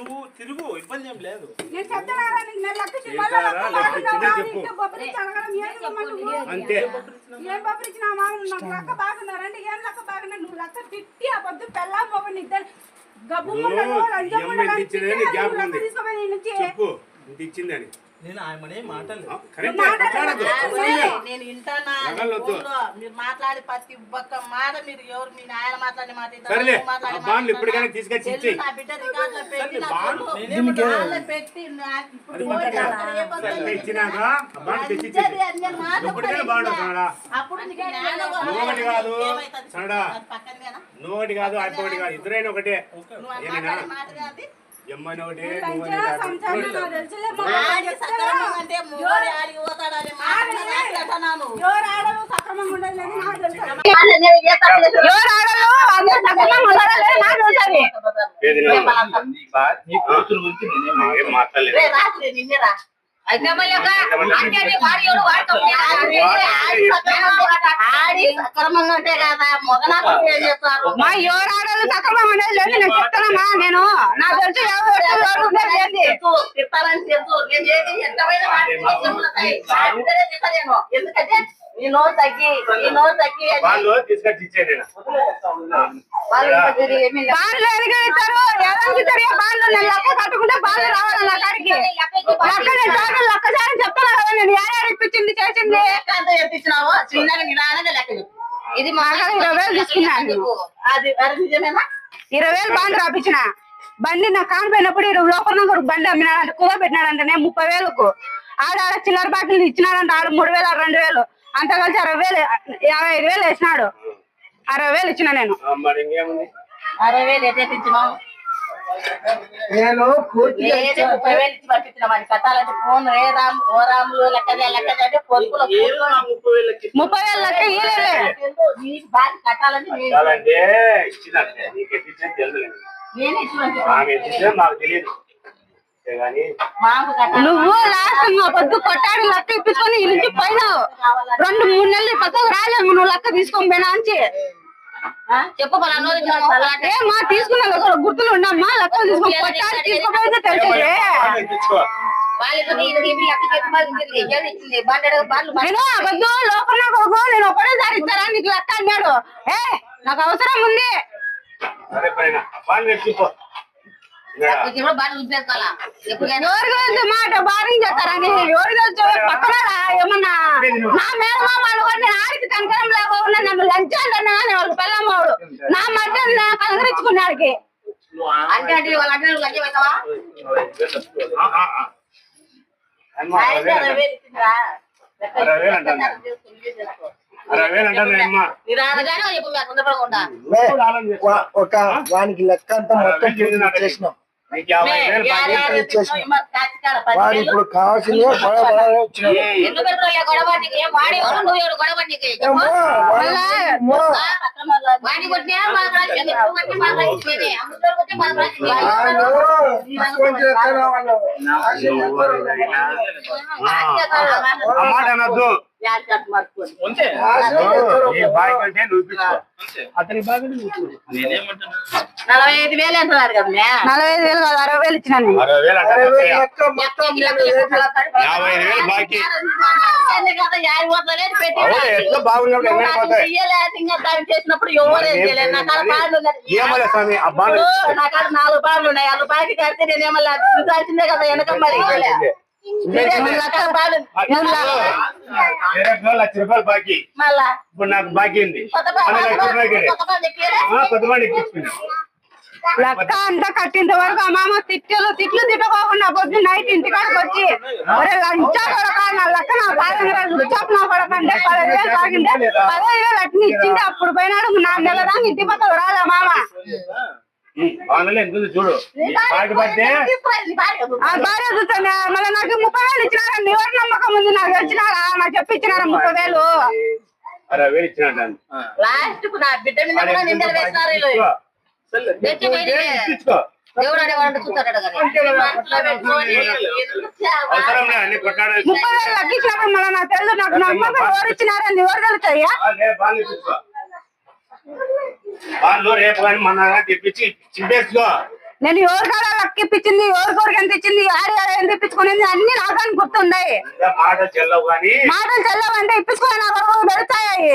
నువ్వు తిరుగు, ఇబ్బంది ఏం లేదు. అంతే ఏం పంపించిన లక్క బాగున్నారంటే ఏం లక్క బాగున్నా నువ్వు లక్క తిట్టి ఆ పొద్దు పెళ్ళాం మొగని ఇద్దరు చెప్పు ఇచ్చిందని. నేను ఆయమనే మాటలేదు. నేను వింటానా మీరు మాట్లాడి ప్రతి ఒక్క మాట మీరు ఎవరు మీ ఆయన మాట్లాడి మాట ఇప్పటికైనా తీసుకొచ్చి నా బిడ్డ రికార్డులో పెట్టి పెట్టి అప్పుడు నువ్వొకటి కాదు అయిపోటి కాదు, ఇద్దరైనా ఒకటే. ఎమ్మని ఒకటి మాట్లాడలేదు. సక్రమంగా ఉంటే కదా మొగనాలు ఏం చేస్తారు? మా ఎవరాడలు సక్రమంగా ఉండేది లేదు నేను చెప్తానమ్మా. నేను నాకు తెలిసి తిట్టాలని తెలుసు. నేను ఏది ఎంతమైన ఎందుకంటే నీ నోరు తగ్గి వాళ్ళు తీసుకొచ్చి ఇచ్చేది. బాలు ఎదిగిస్తారు బాలు లెక్క కట్టుకుంటే బాలు రావాలి నా కాడికి. ఒక్కసారి చెప్తాను కదా నేను ఏడాది ఇప్పించింది చేసింది. ఎత్తిచ్చినావు చిన్నగా నిదానంగా లెక్క చెప్పు. ఇది మా 20,000 తీసుకున్నాను. అది నిజమేనా? 20,000 బాండ్ రాపించిన. బండి నాకు కానిపోయినప్పుడు లోపల బండి అమ్మినాడంటే కుద పెట్టినాడంటే నేను 30,000కు ఆడ చిల్లర బాటిల్ ఇచ్చినాడంటే ఆడు 3,000 2,000 అంత కలిసి 60,000 55,000 వేసినాడు. 60,000 ఇచ్చిన నేను. 60,000 ఎత్తిచ్చినావు. నేను 30,000 ఇచ్చి పంపించిన కట్టాలంటే ఫోన్ ఏ రామ్ ఓ రాములు లెక్కదే అంటే పొదుపులో 30,000 లెక్క ఇయ్యలే. నీకు బాగా కట్టాలంటే మాకు తెలియదు. నువ్వు లాస్ట్ పొద్దు కొట్టాడు లెక్క ఇప్పించుకొని ఈ నుంచి పోయినావు. 2-3 నెలలు పక్కకు రాలేము నువ్వు లెక్క తీసుకొని పోయినా అని చెప్పు. మా తీసుకున్నా గుర్తులు ఉండమ్మా. లెక్కలు తీసుకొని కొట్టాడు తీసుకోపోయిందో తెలిసేది. నేను వద్దు లోపల కొడుకు నేను ఒకటేసారి ఇచ్చారా నీకు లెక్క అన్నాడు. నాకు అవసరం ఉంది. ఎవరికి మాట బారింగ్ చేస్తారని ఎవరికి పక్కన ఏమన్నా నా మేనమామ అనుకోండి ఆడికి కంకరం లేకుండా నన్ను లంచాలన్నా వాళ్ళకి పెళ్ళమ్మవాడు నా మధ్య కలగరించుకున్నాడికి. అంటే వాళ్ళ అంటే లంచం అవుతావా? 60,000 ఇచ్చిందిరా. 60,000 అంటాను. 60,000 అంటాను అమ్మా. ఒక వానికి లెక్క అంతా మొత్తం చేసినాం. వాడు ఇప్పుడు కావాల్సింది అనొద్దు. అతని బాగా 45,000 అంటున్నారు కదా. 45,000 కాదు 60,000 ఇచ్చినాను. 55,000 బాకీ. చేసినప్పుడు ఎవరు స్వామి నా కాడ 4 బార్లు ఉన్నాయి. 4 బాకీ కడితే నేనేమన్నా చూసాల్సిందే కదా వెనక. మరి 1,00,000 బాకీ. మళ్ళా ఇప్పుడు నాకు బాకీ ఉంది. కొత్తమంది ఎక్కించుకున్నా. లెక్క అంతా కట్టింత వరకు అమ్మ తిట్లు తిట్టుకోకుండా పొద్దు నైట్ ఇంటికాడికి వచ్చి లంచా కొడక నా లెక్క నా 15,000 నా కొడకంటే 15,000 తాగింటే 15,000 అట్ని ఇచ్చింది. అప్పుడు పోయినాడు 4 నెలల దాకా ఇంటి పక్కకు రాదా మామ. చూడు భార్య చూస్తాను మళ్ళీ నాకు 30,000 ఇచ్చినారండి. ఎవరి నమ్మకం ఉంది నాకు వచ్చినారా నాకు చెప్పించినారా 30,000. లాస్ట్ కు నా బిడ్డ మీద కూడా నిందలు వేసినారు. దేవుడు అనేవాడు చూస్తాడు కదా. 30,000 లెక్కించినప్పుడు మళ్ళీ నాకు తెలుసు నాకు నమ్మకం ఎవరు ఇచ్చినారని ఎవరు తెలుస్తాయా. వాళ్ళు రేపు కానీ మన తెప్పించి చింపేసుకో. నేను ఎవరికాడ లక్కిప్పించింది ఎవరికొరికి ఎంత ఇచ్చింది ఆడ ఎంత ఇప్పించుకునేది అన్ని నాకు గుర్తున్నాయి. మాట చెల్లవు కానీ మాటలు చల్లవంటే ఇప్పించుకుని నా కొరకు పెడతాయి.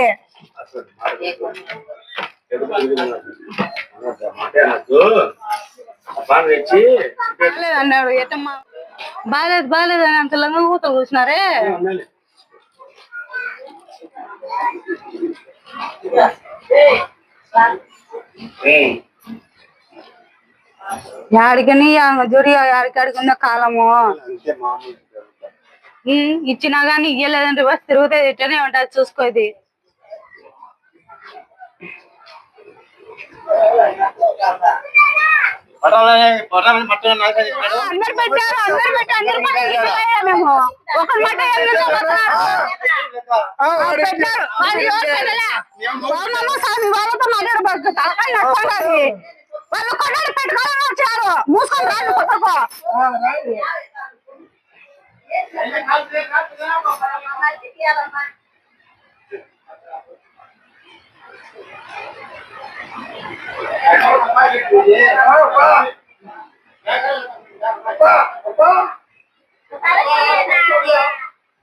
బాగాలేదు అన్నాడు ఏటమ్మా బాగాలేదు అని అంత లంగ కూతురు కూర్చున్నారే. యాడికని జోరి యాడికాడికి ఉన్న కాలము ఇచ్చినా గానీ ఇయ్యలేదంటే బస్ తిరుగుతే ఇట్టనే ఉంటుంది చూసుకోది. అందరు పెట్టారు అందరు మేము ఒకరి మాట స్వామి వాళ్ళతో మాట్లాడబడుతుంది తలకాయ నచ్చాలి. వాళ్ళు కొన్నాడు పెట్టుకోవాలని వచ్చారు మూసుకొని రాదు కొత్తకు.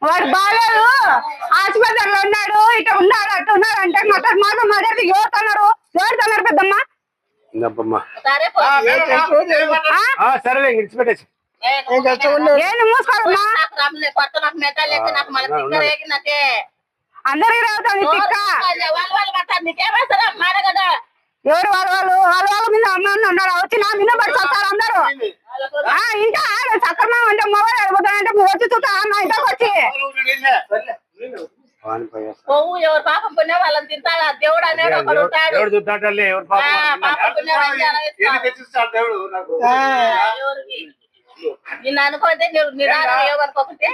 వాడు బాగాలేదు ఆసుపత్రిలో ఉన్నాడు ఇట్లా ఉన్నాడు అట్టు ఉన్నాడు అంటే మాత్రం మాట్లాడితే ఎవరుతున్నారు పెద్దమ్మ. సరేలే విడిచిపెట్టేసి ఏంటి మూసుకోవాలమ్మా అందరికి రావుతావు తిక్క. ఎవరు వాళ్ళ మీద అమ్మ ఉన్నారు వచ్చి నా మీద పడి చూస్తారు అందరూ. ఇంకా సక్రమం అంటే మొబైల్ అడిపోతానంటే వచ్చి చూస్తా మా ఇంటికి వచ్చి పోవు ఎవరు పాపం పుణ్యం వాళ్ళని తింటాడా దేవుడు అనేది ఒకడు ఉంటాడు. నిన్ను అనుకోతే నిదానం ఏమనుకోకుంటే